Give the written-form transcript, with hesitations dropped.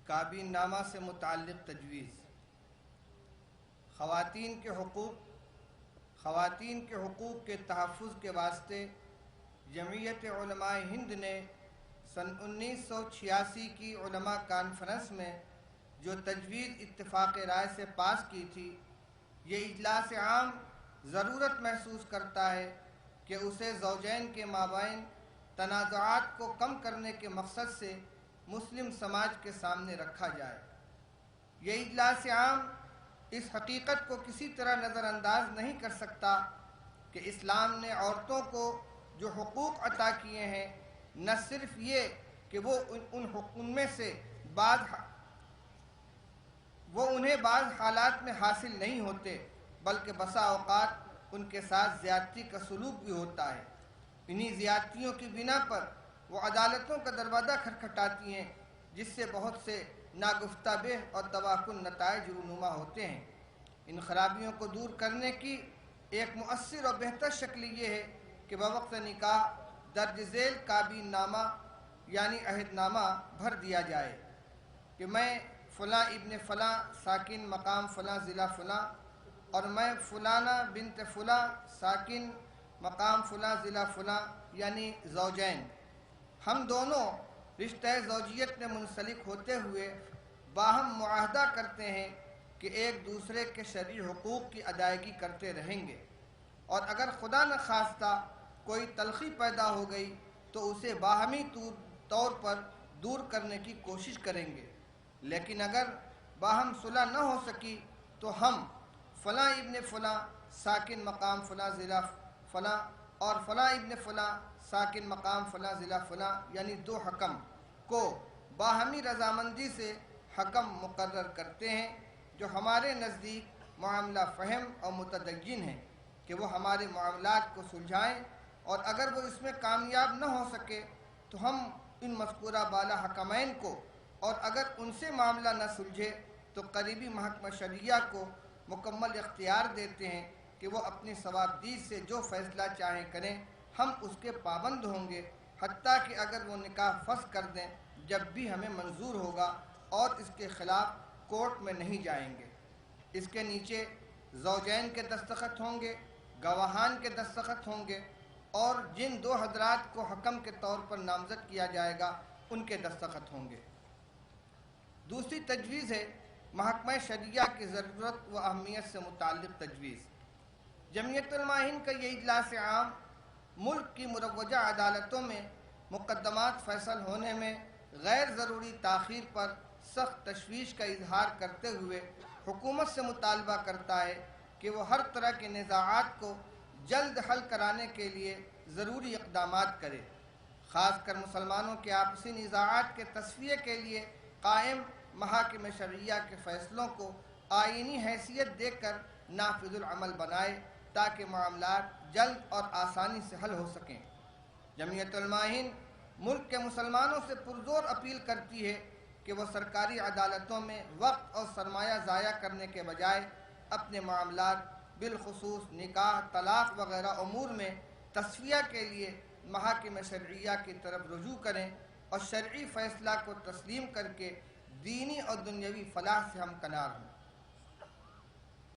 کابینہ نامہ سے متعلق تجویز۔ خواتین کے حقوق کے تحفظ کے واسطے جمعیت علماء ہند نے سن 1986 کی علماء کانفرنس میں جو تجویز اتفاق رائے سے پاس کی تھی، یہ اجلاس عام ضرورت محسوس کرتا ہے کہ اسے زوجین کے مابین تنازعات کو کم کرنے کے مقصد سے مسلم سماج کے سامنے رکھا جائے۔ یہ اجلاس عام اس حقیقت کو کسی طرح نظر انداز نہیں کر سکتا کہ اسلام نے عورتوں کو جو حقوق عطا کیے ہیں، نہ صرف یہ کہ وہ ان میں سے انہیں بعض حالات میں حاصل نہیں ہوتے، بلکہ بسا اوقات ان کے ساتھ زیادتی کا سلوک بھی ہوتا ہے۔ انہی زیادتیوں کی بنا پر وہ عدالتوں کا دروازہ کھٹکھٹاتی ہیں، جس سے بہت سے ناگفتہ بہ اور تباہ کن نتائج رونما ہوتے ہیں۔ ان خرابیوں کو دور کرنے کی ایک مؤثر اور بہتر شکل یہ ہے کہ بوقت نکاح درج ذیل کابینہ نامہ یعنی عہد نامہ بھر دیا جائے کہ میں فلاں ابن فلاں ساکن مقام فلاں ضلع فلاں اور میں فلانہ بنت فلاں ساکن مقام فلاں ضلع فلاں یعنی زوجین، ہم دونوں رشتہ زوجیت میں منسلک ہوتے ہوئے باہم معاہدہ کرتے ہیں کہ ایک دوسرے کے شرعی حقوق کی ادائیگی کرتے رہیں گے، اور اگر خدا نخواستہ کوئی تلخی پیدا ہو گئی تو اسے باہمی طور پر دور کرنے کی کوشش کریں گے۔ لیکن اگر باہم صلح نہ ہو سکی تو ہم فلاں ابن فلاں ساکن مقام فلاں ضلع فلاں اور فلاں ابن فلاں ساکن مقام فلاں ضلع فلاں یعنی دو حکم کو باہمی رضامندی سے حکم مقرر کرتے ہیں، جو ہمارے نزدیک معاملہ فہم اور متدین ہیں، کہ وہ ہمارے معاملات کو سلجھائیں، اور اگر وہ اس میں کامیاب نہ ہو سکے تو ہم ان مذکورہ بالا حکمین کو، اور اگر ان سے معاملہ نہ سلجھے تو قریبی محکمہ شرعیہ کو مکمل اختیار دیتے ہیں کہ وہ اپنی صوابدید سے جو فیصلہ چاہیں کریں، ہم اس کے پابند ہوں گے، حتیٰ کہ اگر وہ نکاح فسخ کر دیں جب بھی ہمیں منظور ہوگا، اور اس کے خلاف کورٹ میں نہیں جائیں گے۔ اس کے نیچے زوجین کے دستخط ہوں گے، گواہان کے دستخط ہوں گے، اور جن دو حضرات کو حکم کے طور پر نامزد کیا جائے گا ان کے دستخط ہوں گے۔ دوسری تجویز ہے محکمہ شرعیہ کی ضرورت و اہمیت سے متعلق تجویز۔ جمعیت علماء ہند کا یہ اجلاس عام ملک کی مروجہ عدالتوں میں مقدمات فیصل ہونے میں غیر ضروری تاخیر پر سخت تشویش کا اظہار کرتے ہوئے حکومت سے مطالبہ کرتا ہے کہ وہ ہر طرح کے نزاعات کو جلد حل کرانے کے لیے ضروری اقدامات کرے، خاص کر مسلمانوں کے آپسی نزاعات کے تصفیے کے لیے قائم محاکم شرعیہ کے فیصلوں کو آئینی حیثیت دے کر نافذ العمل بنائے تاکہ معاملات جلد اور آسانی سے حل ہو سکیں۔ جمعیت علماء ہند ملک کے مسلمانوں سے پرزور اپیل کرتی ہے کہ وہ سرکاری عدالتوں میں وقت اور سرمایہ ضائع کرنے کے بجائے اپنے معاملات بالخصوص نکاح، طلاق وغیرہ امور میں تصفیہ کے لیے محاکم شرعیہ کی طرف رجوع کریں اور شرعی فیصلہ کو تسلیم کر کے دینی اور دنیاوی فلاح سے ہمکنار ہوں۔